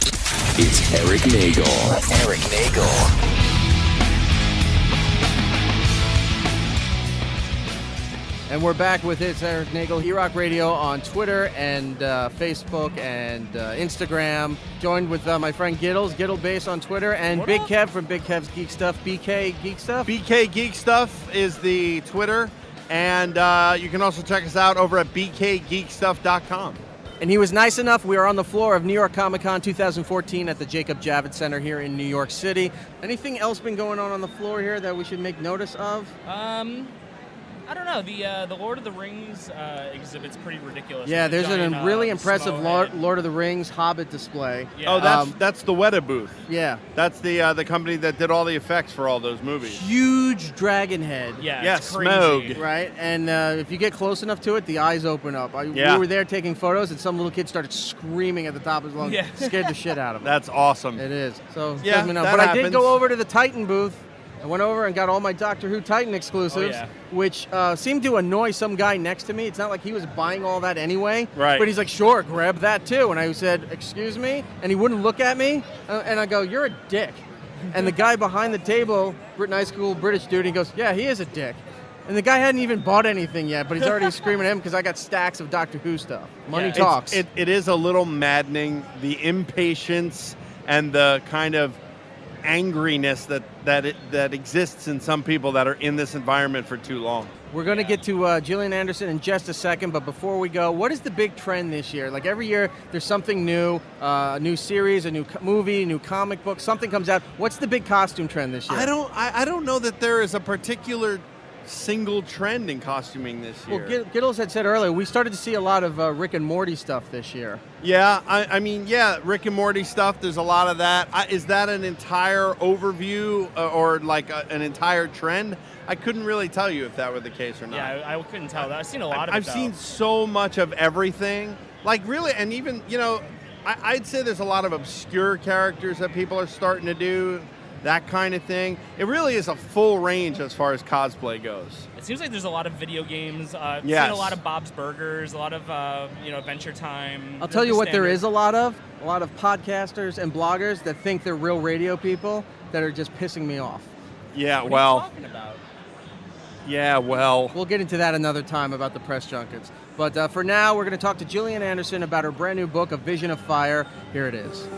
It's Eric Nagel. Eric Nagel. And we're back with It's Eric Nagel, E-Rock Radio on Twitter and Facebook and Instagram. Joined with my friend Giddles, Giddle Bass on Twitter, and What Big up? Kev from Big Kev's Geek Stuff, BK Geek Stuff. BK Geek Stuff is the Twitter, and you can also check us out over at bkgeekstuff.com. And he was nice enough. We are on the floor of New York Comic Con 2014 at the Jacob Javits Center here in New York City. Anything else been going on the floor here that we should make notice of? I don't know. The Lord of the Rings exhibit's pretty ridiculous. Yeah, there's Giant, a really impressive Smo-head. Lord of the Rings Hobbit display. Yeah. Oh, that's the Weta booth. Yeah. That's the company that did all the effects for all those movies. Huge dragon head. Yeah, Yeah, it's crazy. Smough. Right, and if you get close enough to it, the eyes open up. Yeah. We were there taking photos, and some little kid started screaming at the top of his lungs. Yeah. Scared the shit out of him. That's awesome. It is. So, Yeah, let me know. that But I happens. did go over to the Titan booth. I went over and got all my Doctor Who Titan exclusives, Oh, yeah. which seemed to annoy some guy next to me. It's not like he was buying all that anyway. Right. But he's like, sure, grab that too. And I said, excuse me? And he wouldn't look at me. And I go, you're a dick. And the guy behind the table, nice cool British dude, he goes, yeah, he is a dick. And the guy hadn't even bought anything yet, but he's already screaming at him because I got stacks of Doctor Who stuff. Money Yeah, talks. It is a little maddening, the impatience and the kind of angriness that exists in some people that are in this environment for too long. We're going to get to Gillian Anderson in just a second, but before we go, what is the big trend this year? Like every year, there's something new, a new series, a new movie, a new comic book, something comes out. What's the big costume trend this year? I don't know that there is a particular single trend in costuming this year. Well, Giddles had said earlier, we started to see a lot of Rick and Morty stuff this year. Yeah, I mean, Rick and Morty stuff, there's a lot of that. Is that an entire overview or like an entire trend? I couldn't really tell you if that were the case or not. Yeah, I couldn't tell. I've seen a lot of it, I've though. seen so much of everything. Like, really, and even, I'd say there's a lot of obscure characters that people are starting to do, that kind of thing. It really is a full range as far as cosplay goes. It seems like there's a lot of video games. I've Yes. seen a lot of Bob's Burgers, a lot of Adventure Time. I'll tell you The what there standard. is a lot of podcasters and bloggers that think they're real radio people that are just pissing me off. Yeah, What well, are you talking about? yeah, well. We'll get into that another time about the press junkets. But for now, we're going to talk to Gillian Anderson about her brand new book, A Vision of Fire. Here it is.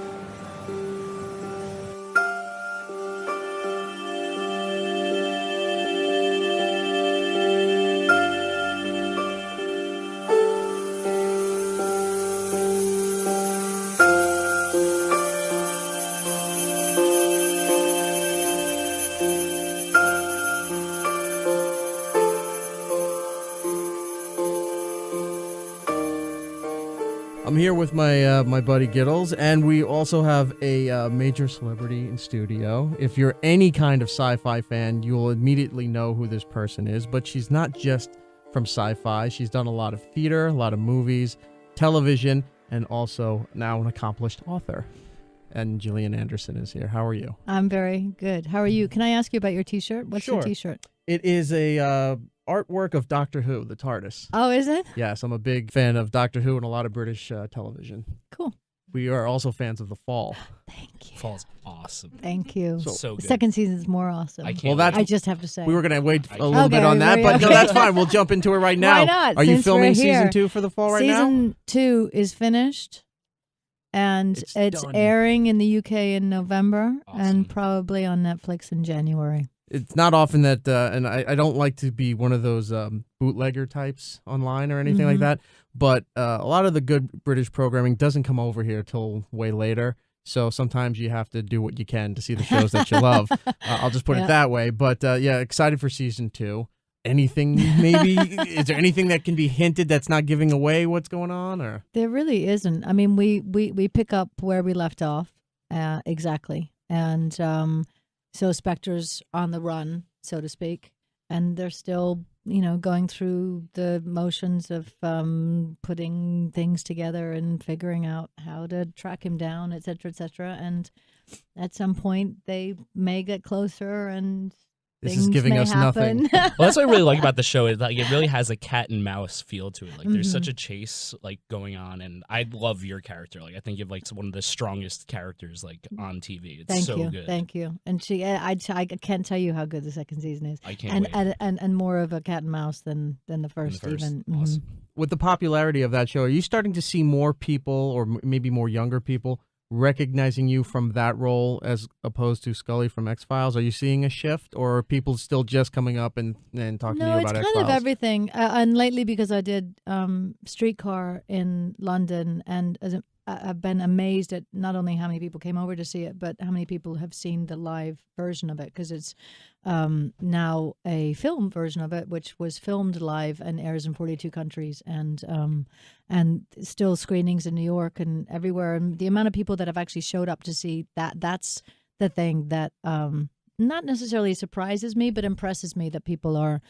I'm here with my my buddy Giddles, and we also have a major celebrity in studio. If you're any kind of sci-fi fan, you will immediately know who this person is, but she's not just from sci-fi. She's done a lot of theater, a lot of movies, television, and also now an accomplished author. And Gillian Anderson is here. How are you? I'm very good. How are you? Can I ask you about your T-shirt? What's Sure. your T-shirt? It is a artwork of Doctor Who, the TARDIS. Oh, is it? Yes, I'm a big fan of Doctor Who and a lot of British television. Cool. We are also fans of The Fall. Thank you. Fall's awesome. Thank you. So The good. second season's more awesome. I can't. Well, that's I just have to say. We were going to wait a I little can't. bit Okay, on that, but no, okay. that's fine. We'll jump into it right now. Why not? Are you Since filming we're season here. 2 for The Fall right now? Season 2 is finished, and It's it's done. airing in the UK in November Awesome. and probably on Netflix in January. It's not often that, and I don't like to be one of those bootlegger types online or anything like Mhm. that, but a lot of the good British programming doesn't come over here till way later. So sometimes you have to do what you can to see the shows that you love. I'll just put Yeah. it that way. But yeah, excited for season 2. Anything maybe? Is there anything that can be hinted that's not giving away what's going on? Or There really isn't. I mean, we pick up where we left off, exactly. And so Spectre's on the run, so to speak, and they're still, going through the motions of putting things together and figuring out how to track him down, et cetera, et cetera. And at some point, they may get closer and This things is giving may us happen. nothing. Well, that's what I really like about the show. Is like it really has a cat and mouse feel to it. Like there's such a chase like going on, and I love your character. Like I think you're like one of the strongest characters like on TV. It's Thank so you, good. thank you. And I can't tell you how good the second season is. I can't wait. And more of a cat and mouse than the first, even. Awesome. With the popularity of that show, are you starting to see more people, or maybe more younger people, recognizing you from that role as opposed to Scully from X-Files? Are you seeing a shift, or are people still just coming up and talking to you No, about it's X-Files? kind of everything. And lately, because I did Streetcar in London, and I've been amazed at not only how many people came over to see it, but how many people have seen the live version of it, because it's now a film version of it, which was filmed live and airs in 42 countries, and still screenings in New York and everywhere. And the amount of people that have actually showed up to see that's the thing that not necessarily surprises me, but impresses me, that people are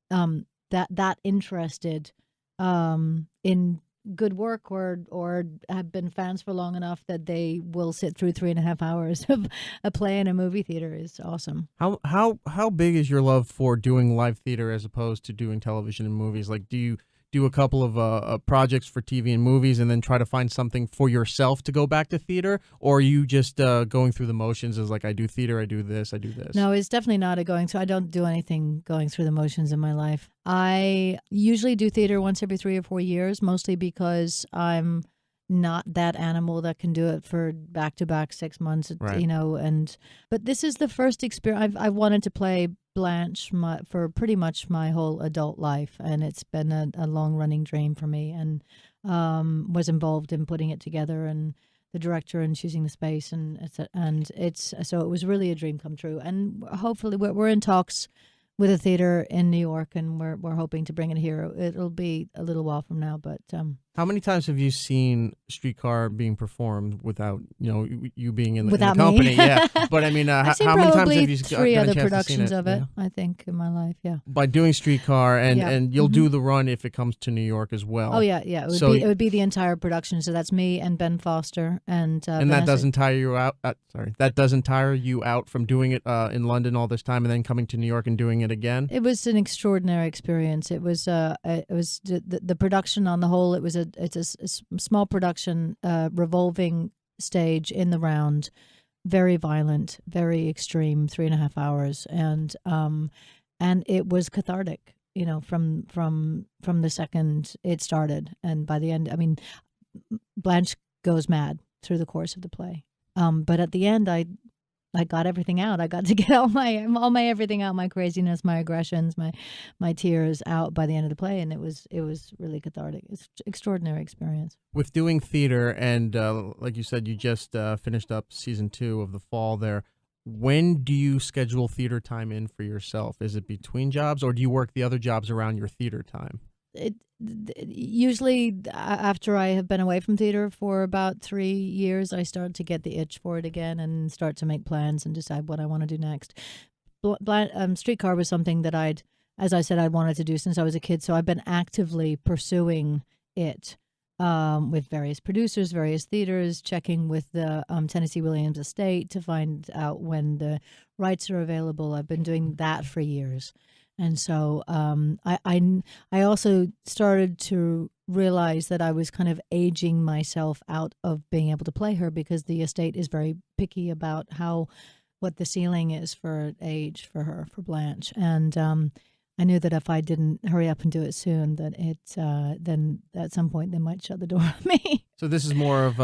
that interested in good work, or have been fans for long enough that they will sit through 3.5 hours of a play in a movie theater. Is awesome. How big is your love for doing live theater as opposed to doing television and movies? Like, do you do a couple of projects for TV and movies and then try to find something for yourself to go back to theater? Or are you just going through the motions as like, I do theater, I do this, I do this? No, it's definitely not a going through. I don't do anything going through the motions in my life. I usually do theater once every 3 or 4 years, mostly because I'm not that animal that can do it for back-to-back 6 months, Right. you know. But this is the first experience. I've wanted to play Blanche for pretty much my whole adult life, and it's been a long-running dream for me, and was involved in putting it together, and the director, and choosing the space, and it's so it was really a dream come true. And hopefully we're in talks with a theater in New York, and we're hoping to bring it here. It'll be a little while from now, but How many times have you seen Streetcar being performed without you being in the Without company? me. Yeah, but I mean, I've seen how many times probably have you 3 gotten a other chance to see productions of it, Yeah. I think, in my life. Yeah. By doing Streetcar, and Yeah. and you'll do the run if it comes to New York as well. Oh yeah. It would be the entire production. So that's me and Ben Foster and And that Vanessa. doesn't tire you out. That doesn't tire you out from doing it in London all this time and then coming to New York and doing it again. It was an extraordinary experience. It was the production on the whole. It's a small production, revolving stage in the round, very violent, very extreme, 3.5 hours, and it was cathartic. From the second it started, and by the end, I mean, Blanche goes mad through the course of the play. But at the end, I got everything out. I got to get all my everything out, my craziness, my aggressions, my tears out by the end of the play, and it was really cathartic. It's an extraordinary experience. With doing theater, and like you said, you just finished up season 2 of The Fall there. When do you schedule theater time in for yourself? Is it between jobs, or do you work the other jobs around your theater time? Usually after I have been away from theater for about 3 years, I start to get the itch for it again and start to make plans and decide what I want to do next. Streetcar was something that I'd wanted to do since I was a kid, so I've been actively pursuing it with various producers, various theaters, checking with the Tennessee Williams estate to find out when the rights are available. I've been doing that for years. And so I also started to realize that I was kind of aging myself out of being able to play her, because the estate is very picky about what the ceiling is for age for her, for Blanche. And I knew that if I didn't hurry up and do it soon, that then at some point they might shut the door on me. So this is more of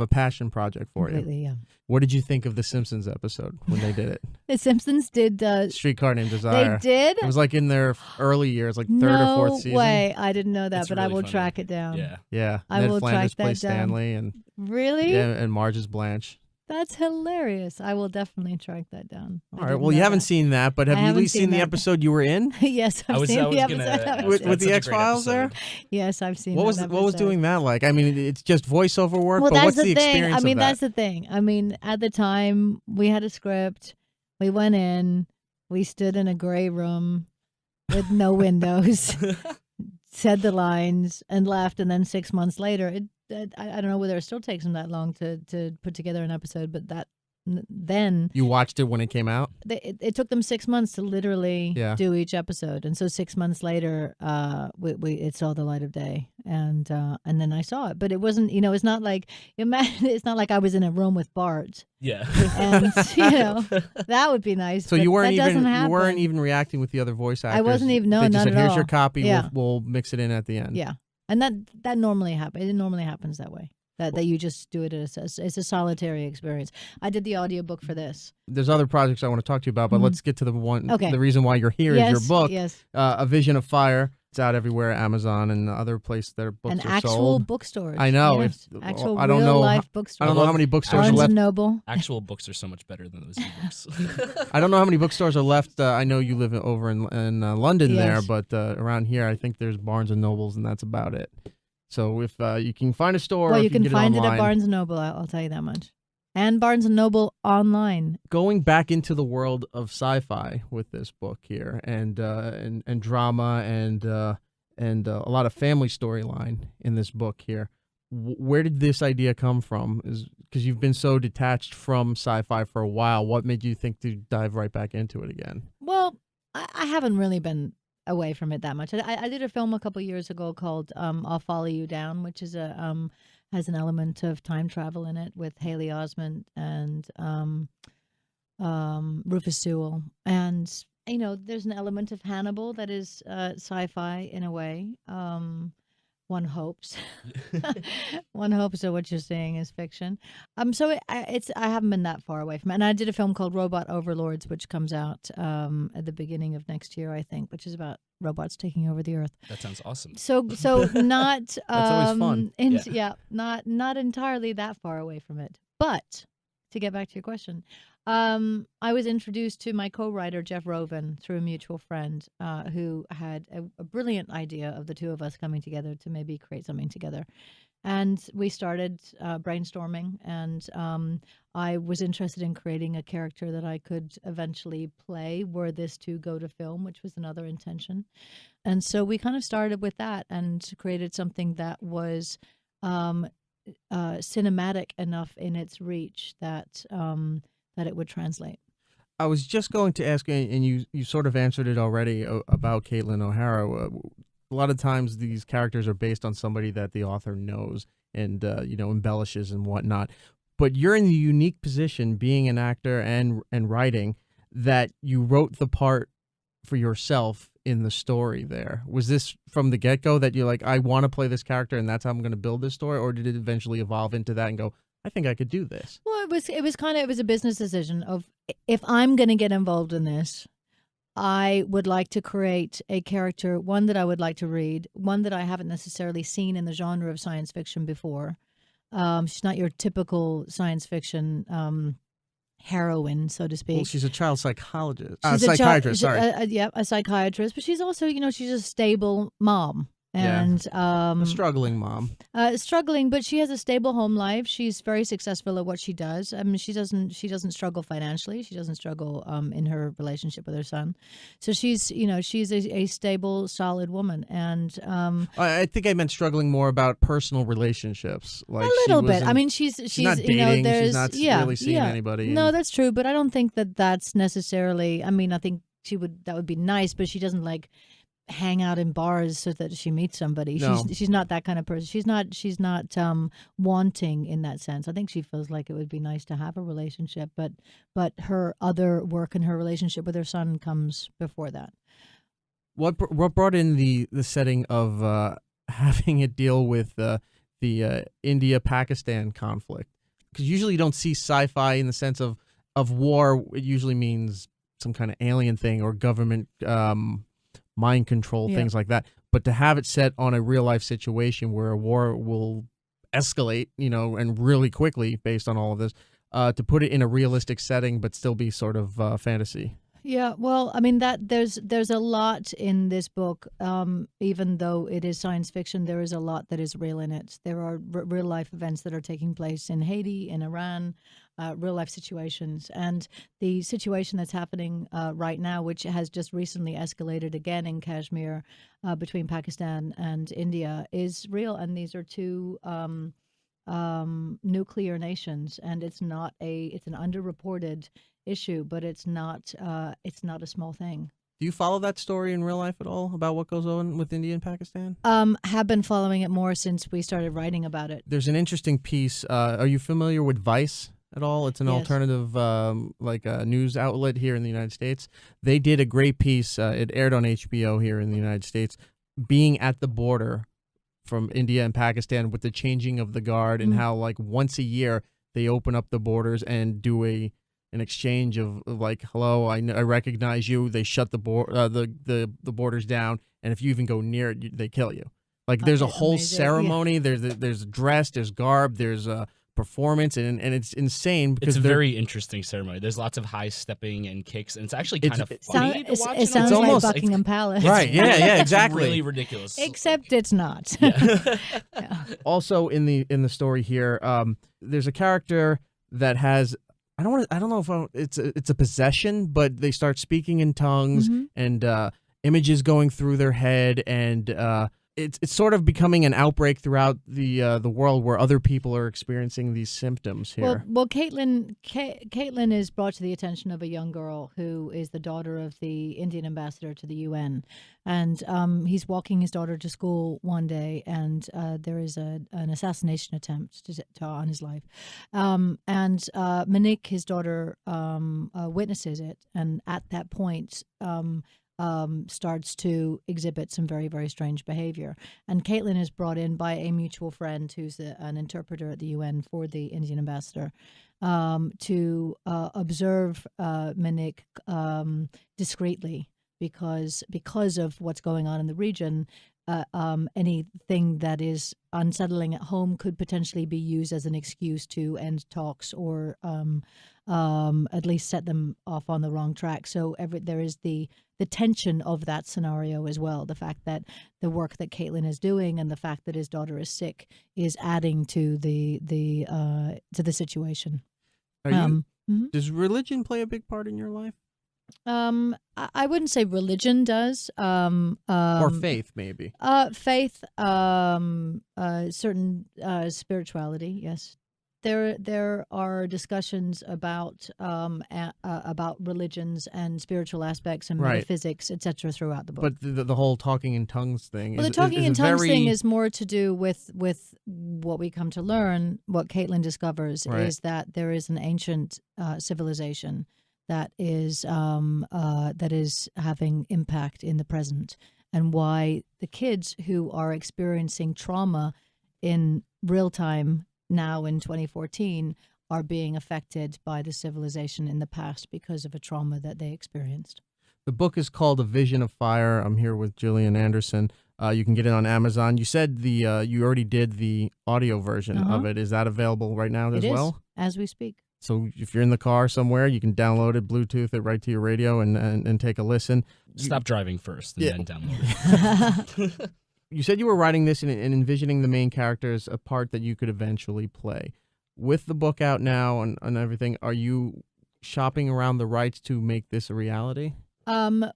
a passion project for you. Completely, yeah. What did you think of the Simpsons episode when they did it? The Simpsons did. Streetcar Named Desire. They did? It was like in their early years, like third No or fourth season. way. I didn't know that, It's but I really will funny. track it down. Yeah. Yeah, I Ned will Flanders track that plays down. Stanley, and Really? and Marge is Blanche. That's hilarious. I will definitely track that down. All right. Well, you haven't seen that, but have I you at haven't least seen seen the that. episode you were in Yes, I've seen the episode. with That's the such a X-Files great there? episode. Yes, I've seen. What was that what was episode. doing that like? I mean, it's just voiceover work, Well, but that's what's the the thing. experience I mean, of that? that's the thing. I mean, at the time, we had a script. We went in. We stood in a gray room with no windows, said the lines, and left. And then 6 months later, I don't know whether it still takes them that long to put together an episode, but then You watched it when it came out? it took them 6 months to literally do each episode, and so 6 months later, it saw the light of day, and then I saw it. But it wasn't, it's not like it's not like I was in a room with Bart. Yeah. And that would be nice. So but you weren't that even doesn't happen. you weren't even reacting with the other voice actors. I wasn't even. No, they just not said, at "Here's all. your copy. Yeah. We'll mix it in at the end." Yeah, and that normally happens. It normally happens that way. That you just do it as it's a solitary experience. I did the audiobook for this. There's other projects I want to talk to you about, but let's get to the one. Okay. The reason why you're here is your book, Yes. A Vision of Fire. It's out everywhere, Amazon and other places that books An are actual sold. bookstores. I know. Yes. Actual I don't know. real life bookstores. I don't know how many bookstores are Barnes left. and Noble. Actual books are so much better than those ebooks. I don't know how many bookstores are left. I know you live over in London there, Yes. but around here, I think there's Barnes and Nobles, and that's about it. So if you can find a store, Well, or you if can get find it it online, at Barnes and Noble. I'll tell you that much. And Barnes and Noble online. Going back into the world of sci-fi with this book here, and drama, and a lot of family storyline in this book here. Where did this idea come from? Is because you've been so detached from sci-fi for a while. What made you think to dive right back into it again? Well, I haven't really been away from it that much. I did a film a couple years ago called I'll Follow You Down, which is has an element of time travel in it with Haley Osment and Rufus Sewell. And, there's an element of Hannibal that is sci-fi in a way. One hopes. One hopes that what you're seeing is fiction. So I haven't been that far away from it. And I did a film called Robot Overlords, which comes out at the beginning of next year, I think, which is about robots taking over the earth. That sounds awesome. So not That's always fun. Not entirely that far away from it. But to get back to your question, I was introduced to my co-writer Jeff Rovin through a mutual friend who had a brilliant idea of the two of us coming together to maybe create something together. And we started brainstorming, and I was interested in creating a character that I could eventually play were this to go to film, which was another intention. And so we kind of started with that and created something that was cinematic enough in its reach that it would translate. I was just going to ask, and you sort of answered it already about Caitlin O'Hara. A lot of times these characters are based on somebody that the author knows and embellishes and whatnot. But you're in the unique position, being an actor and writing, that you wrote the part for yourself in the story there. Was this from the get-go that you're like, I want to play this character and that's how I'm going to build this story? Or did it eventually evolve into that and go, I think I could do this? Well, it was a business decision of, if I'm going to get involved in this, I would like to create a character, one that I would like to read, one that I haven't necessarily seen in the genre of science fiction before. She's not your typical science fiction heroine, so to speak. Well, she's a child psychologist. She's Psychiatrist, sorry. A psychiatrist, but she's also, she's a stable mom. And a struggling mom. Struggling, but she has a stable home life. She's very successful at what she does. I mean, she doesn't struggle financially. She doesn't struggle in her relationship with her son. So she's a stable, solid woman. And I think I meant struggling more about personal relationships. Like a little bit. I mean, she's not dating. there's she's not really seeing anybody. No, that's true. But I don't think that's necessarily. I mean, I think that would be nice, but she doesn't hang out in bars so that she meets somebody. No. She's not that kind of person. She's not wanting in that sense. I think she feels like it would be nice to have a relationship, but her other work and her relationship with her son comes before that. What brought in the setting of having it deal with the India-Pakistan conflict? Because usually you don't see sci-fi in the sense of war. It usually means some kind of alien thing or government mind control, things like that. But to have it set on a real life situation where a war will escalate, and really quickly based on all of this, to put it in a realistic setting but still be sort of fantasy. Yeah, well, I mean, that there's a lot in this book. Even though it is science fiction, there is a lot that is real in it. There are real life events that are taking place in Haiti, in Iran, real life situations, and the situation that's happening right now, which has just recently escalated again in Kashmir between Pakistan and India, is real. And these are two nuclear nations, and it's an underreported issue, but it's not a small thing. Do you follow that story in real life at all about what goes on with India and Pakistan? Have been following it more since we started writing about it. There's an interesting piece. Are you familiar with Vice at all? It's an Yes. alternative news outlet here in the United States. They did a great piece. It aired on HBO here in the United States, being at the border from India and Pakistan with the changing of the guard and how like once a year they open up the borders and do an exchange of like, hello, I recognize you. They shut the borders down, and if you even go near it, they kill you. Like there's a whole Amazing. ceremony. There's dress, there's garb, there's performance, and it's insane because It's a very interesting ceremony. There's lots of high stepping and kicks, and it's actually kind of funny to watch. It sounds almost- like Buckingham Palace. right. Yeah, It's exactly. really ridiculous. Except it's not. Yeah. Also in the story here, there's a character that has I don't know if it's a possession, but they start speaking in tongues and images going through their head, and it's sort of becoming an outbreak throughout the world where other people are experiencing these symptoms here. Well, Caitlin is brought to the attention of a young girl who is the daughter of the Indian ambassador to the UN, and he's walking his daughter to school one day, and there is an assassination attempt on his life, and Monique, his daughter, witnesses it, and at that point. Starts to exhibit some very, very strange behavior. And Caitlin is brought in by a mutual friend who's an interpreter at the UN for the Indian ambassador to observe Monique discreetly because of what's going on in the region. Anything that is unsettling at home could potentially be used as an excuse to end talks or at least set them off on the wrong track. So there is the tension of that scenario as well. The fact that the work that Caitlin is doing and the fact that his daughter is sick is adding to the situation. Does religion play a big part in your life? I wouldn't say religion does. Or faith, maybe. Faith, certain spirituality, yes. There are discussions about religions and spiritual aspects and Right. metaphysics, etc., throughout the book. But the whole talking in tongues thing. Well, the talking in tongues thing is more to do with what we come to learn. What Caitlin discovers Right. is that there is an ancient civilization that is having impact in the present, and why the kids who are experiencing trauma in real time now in 2014 are being affected by the civilization in the past because of a trauma that they experienced. The book is called A Vision of Fire. I'm here with Gillian Anderson. You can get it on Amazon. You said you already did the audio version of it. Is that available right now as well? As we speak. So if you're in the car somewhere, you can download it, Bluetooth it right to your radio, and take a listen. Stop driving first and then download it. You said you were writing this and envisioning the main character as a part that you could eventually play. With the book out now and everything, are you shopping around the rights to make this a reality?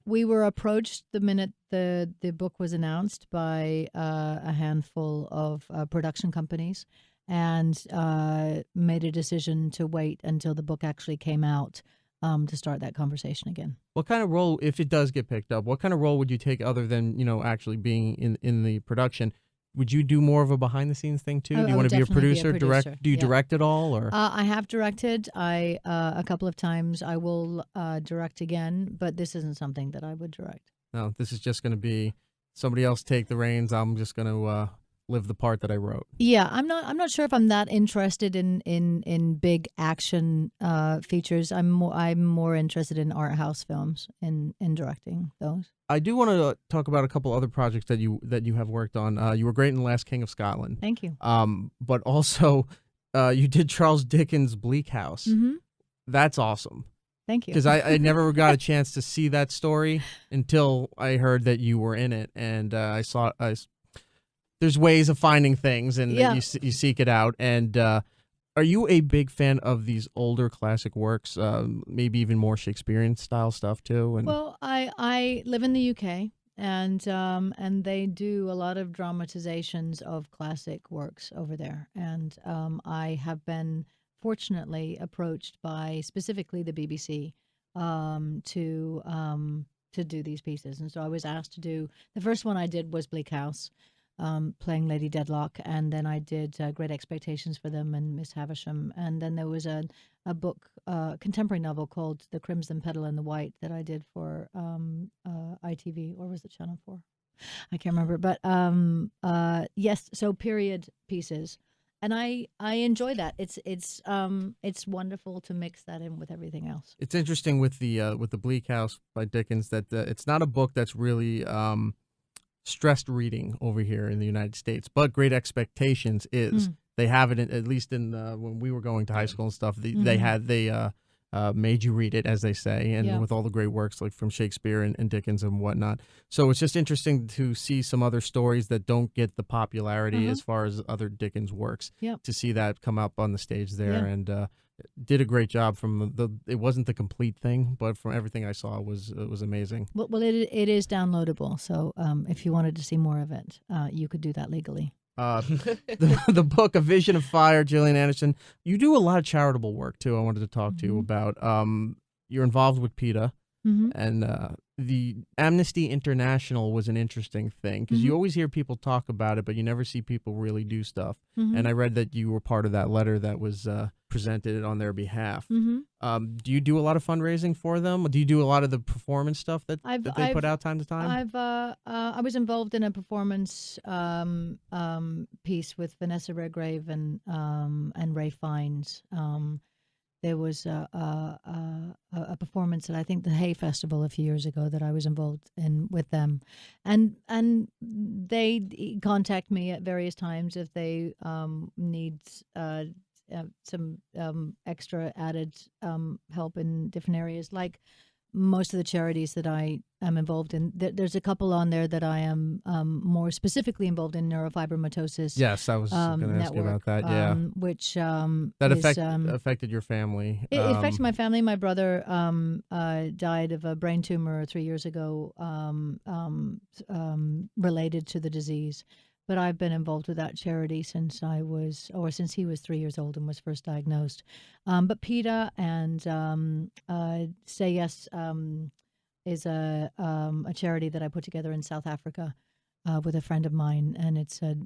We were approached the minute the book was announced by a handful of production companies, and made a decision to wait until the book actually came out to start that conversation again. What kind of role, if it does get picked up, what kind of role would you take other than, actually being in the production? Would you do more of a behind-the-scenes thing, too? Do you want to be a producer? Direct? Do you direct at all? Or I have directed. A couple of times. I will direct again, but this isn't something that I would direct. No, this is just going to be somebody else take the reins. I'm just going to live the part that I wrote. Yeah, I'm not sure if I'm that interested in big action features. I'm more interested in art house films and in directing those. I do want to talk about a couple other projects that you have worked on. You were great in The Last King of Scotland. Thank you. But also you did Charles Dickens' Bleak House. Mm-hmm. That's awesome. Thank you. Because I never got a chance to see that story until I heard that you were in it, and I saw. There's ways of finding things, and you seek it out. And are you a big fan of these older classic works, maybe even more Shakespearean style stuff too? And well, I live in the UK, and they do a lot of dramatizations of classic works over there. And I have been fortunately approached by specifically the BBC to do these pieces. And so I was asked to do, the first one I did was Bleak House, playing Lady Deadlock, and then I did Great Expectations for them and Miss Havisham. And then there was a book, contemporary novel called The Crimson Petal and the White that I did for ITV, or was it Channel 4? I can't remember. But yes, so period pieces. And I enjoy that. It's wonderful to mix that in with everything else. It's interesting with the Bleak House by Dickens that it's not a book that's really stressed reading over here in the United States, but Great Expectations is. They have it at least in when we were going to high school and stuff. They made you read it, as they say, and with all the great works like from Shakespeare and Dickens and whatnot. So it's just interesting to see some other stories that don't get the popularity as far as other Dickens works. To see that come up on the stage there, and did a great job. From it wasn't the complete thing, but from everything I saw, it was amazing. Well, it is downloadable. So if you wanted to see more of it, you could do that legally. The book, A Vision of Fire, Gillian Anderson. You do a lot of charitable work too. I wanted to talk to you about. You're involved with PETA, and the Amnesty International was an interesting thing because you always hear people talk about it, but you never see people really do stuff. And I read that you were part of that letter that was presented on their behalf. Do you do a lot of fundraising for them? Do you do a lot of the performance stuff that they put out time to time? I was involved in a performance piece with Vanessa Redgrave and Ray Fiennes. There was a performance at, I think, the Hay Festival a few years ago that I was involved in with them, and they contact me at various times if they need some extra added help in different areas, like most of the charities that I am involved in. There's a couple on there that I am more specifically involved in, neurofibromatosis. Yes, I was going to ask you about that. Yeah, which that affected your family. It affected my family. My brother died of a brain tumor 3 years ago, related to the disease. But I've been involved with that charity since since he was 3 years old and was first diagnosed. But PETA and Say Yes is a charity that I put together in South Africa with a friend of mine, and it's a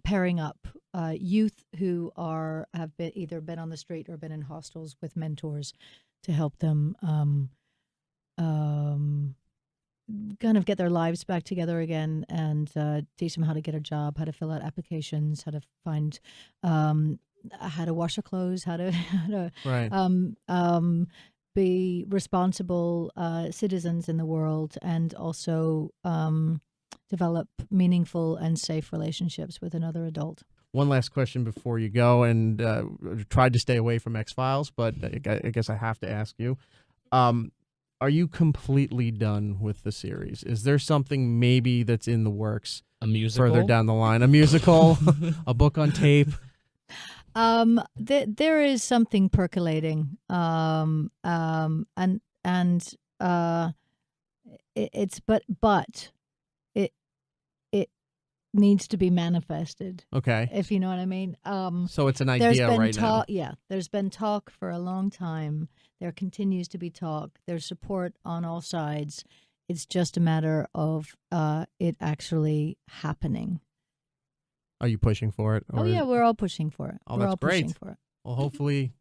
pairing up youth who have either been on the street or been in hostels with mentors to help them kind of get their lives back together again, and teach them how to get a job, how to fill out applications, how to find, how to wash their clothes, how to be responsible citizens in the world, and also develop meaningful and safe relationships with another adult. One last question before you go, and tried to stay away from X-Files, but I guess I have to ask you. Are you completely done with the series? Is there something maybe that's in the works? A musical? Further down the line? A musical? A book on tape? There is something percolating. It needs to be manifested. Okay. If you know what I mean. So it's an idea right now. Yeah, there's been talk for a long time. There continues to be talk. There's support on all sides. It's just a matter of it actually happening. Are you pushing for it? Or yeah, we're all pushing for it. Oh, we're that's all great. pushing for it. Well, hopefully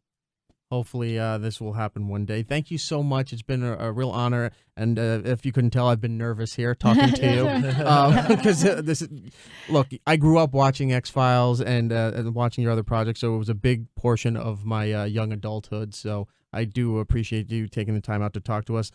this will happen one day. Thank you so much. It's been a real honor. And if you couldn't tell, I've been nervous here talking to you. Because look, I grew up watching X-Files and watching your other projects, so it was a big portion of my young adulthood. So I do appreciate you taking the time out to talk to us.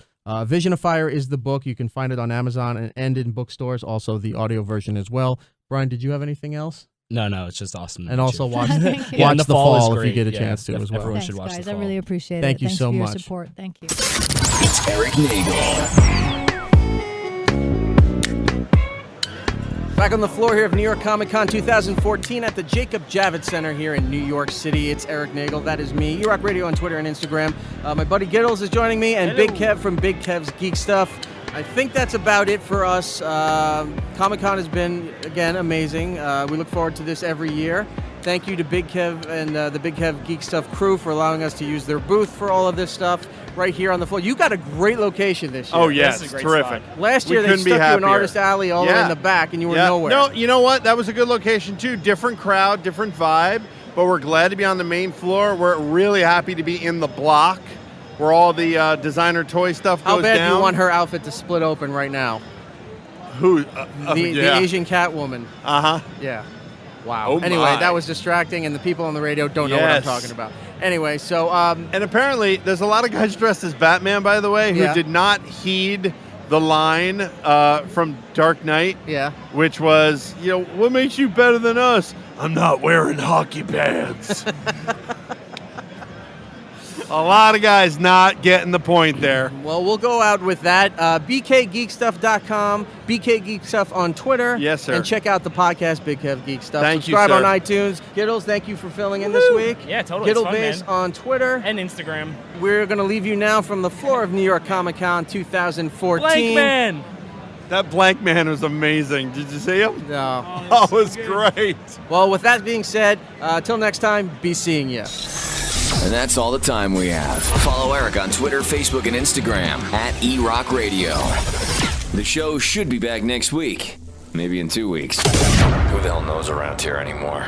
Vision of Fire is the book. You can find it on Amazon and in bookstores, also the audio version as well. Brian, did you have anything else? No, it's just awesome. And also watch The The Fall Fall if you great. get a chance to as well. Everyone Thanks, should watch guys. The I Fall. really appreciate it. Thank you Thanks so for your much. support. Thank you. It's Eric Nagel. Back on the floor here of New York Comic Con 2014 at the Jacob Javits Center here in New York City. It's Eric Nagel. That is me. E-Rock Radio on Twitter and Instagram. My buddy Giddles is joining me, and Hello. Big Kev from Big Kev's Geek Stuff. I think that's about it for us. Comic-Con has been, again, amazing. We look forward to this every year. Thank you to Big Kev and the Big Kev Geek Stuff crew for allowing us to use their booth for all of this stuff right here on the floor. You got a great location this year. Oh, yes, This is a great terrific. spot. Last We year they couldn't stuck be you in happier. Artist Alley all the way in the back, and you were nowhere. No, you know what? That was a good location, too. Different crowd, different vibe, but we're glad to be on the main floor. We're really happy to be in the block where all the designer toy stuff goes How bad down. do you want her outfit to split open right now? Who? The Asian Catwoman. Uh-huh. Yeah. Wow. Oh, anyway, my. that was distracting, and the people on the radio don't know what I'm Yes. talking about. Anyway, so And apparently, there's a lot of guys dressed as Batman, by the way, who Yeah. did not heed the line from Dark Knight, yeah. which was, what makes you better than us? I'm not wearing hockey pads. A lot of guys not getting the point there. Well, we'll go out with that. BKGeekStuff.com, BK Geek Stuff on Twitter. Yes, sir. And check out the podcast, Big Kev Geek Stuff. Thank you, Subscribe sir. on iTunes. Giddles, thank you for filling in this week. Yeah, totally. It's fun, Giddlebase man. on Twitter. And Instagram. We're going to leave you now from the floor of New York Comic Con 2014. Blank Man. That blank man was amazing. Did you see him? No. Oh, it was great. Well, with that being said, till next time, be seeing you. And that's all the time we have. Follow Eric on Twitter, Facebook, and Instagram at eRock Radio. The show should be back next week. Maybe in 2 weeks. Who the hell knows around here anymore?